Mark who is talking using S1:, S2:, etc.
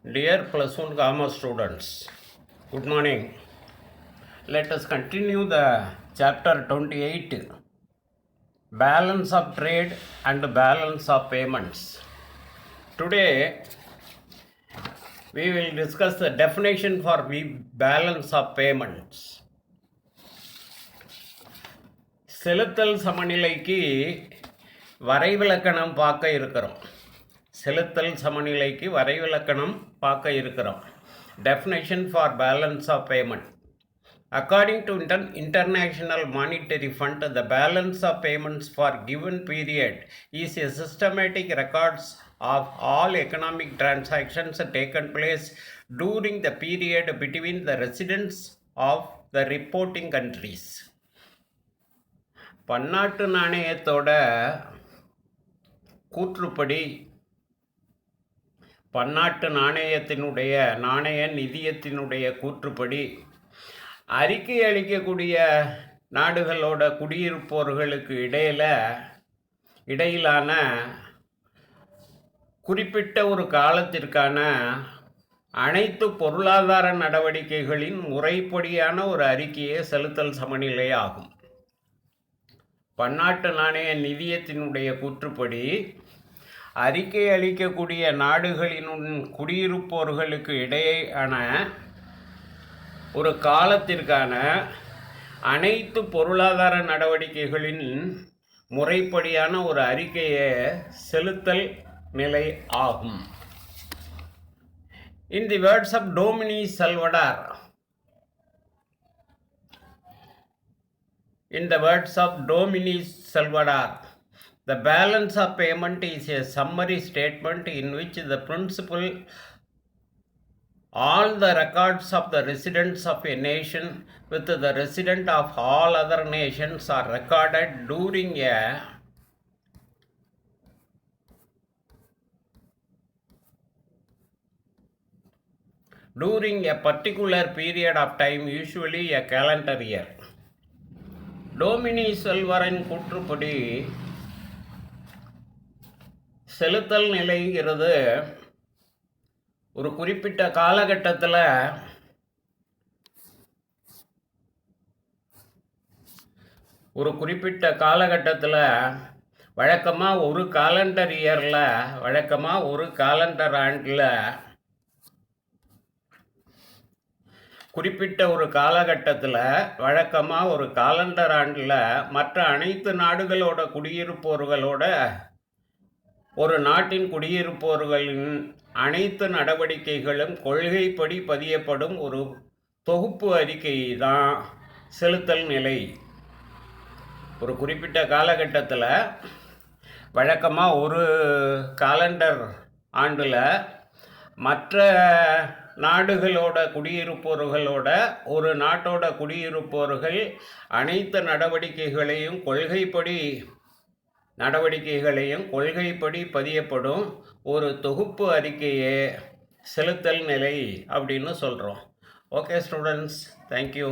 S1: Dear plus one comma students, good morning. Let us continue the chapter 28, balance of trade and balance of payments. Today we will discuss the definition for balance of payments. செலுத்தல் சமநிலைக்கு வரைவிலக்கணம் பார்க்க இருக்கிறோம். செலுத்தல் சமநிலைக்கு வரைவிலக்கணம் பார்க்க இருக்கிறோம். Definition for balance of payment. According to International Monetary Fund, the balance of payments for given period is a systematic records of all economic transactions taken place during the period between the residents of the reporting countries. பன்னாட்டு நாணயத்தோட கூற்றுப்படி பன்னாட்டு நாணய நிதியத்தினுடைய கூற்றுப்படி அறிக்கை அளிக்கக்கூடிய நாடுகளோட குடியிருப்போர்களுக்கு இடையிலான குறிப்பிட்ட ஒரு காலத்திற்கான அனைத்து பொருளாதார நடவடிக்கைகளின் முறைப்படியான ஒரு அறிக்கையே செலுத்தல் சமநிலை ஆகும். பன்னாட்டு நாணய நிதியத்தினுடைய கூற்றுப்படி அறிக்கை அளிக்கக்கூடிய நாடுகளின் குடியிருப்போர்களுக்கு இடையேயான ஒரு காலத்திற்கான அனைத்து பொருளாதார நடவடிக்கைகளின் முறைப்படியான ஒரு அறிக்கையே செலுத்தல் நிலை ஆகும். In the words of Dominique Salvador, the balance of payment is a summary statement in which the principle all the records of the residents of a nation with the resident of all other nations are recorded during a particular period of time, usually a calendar year. Dominic செல்வரின் கூற்றுப்படி செலுத்தல் நிலைங்கிறது ஒரு குறிப்பிட்ட காலகட்டத்தில் வழக்கமாக ஒரு calendar ஆண்டில் குறிப்பிட்ட ஒரு காலகட்டத்தில் வழக்கமாக ஒரு காலண்டர் ஆண்டில் மற்ற அனைத்து நாடுகளோட குடியிருப்போர்களோட ஒரு நாட்டின் குடியிருப்போர்களின் அனைத்து நடவடிக்கைகளும் கொள்கைப்படி பதியப்படும் ஒரு தொகுப்பு அறிக்கை தான் செலுத்தல் நிலை. ஒரு குறிப்பிட்ட காலகட்டத்தில் வழக்கமாக ஒரு காலண்டர் ஆண்டில் மற்ற நாடுகளோட குடியிருப்போர்களோட ஒரு நாட்டோட குடியிருப்போர்கள் அனைத்து நடவடிக்கைகளையும் கொள்கைப்படி பதியப்படும் ஒரு தொகுப்பு அறிக்கையே செலுத்தல் நிலை அப்படின்னு சொல்கிறோம். Okay students, thank you.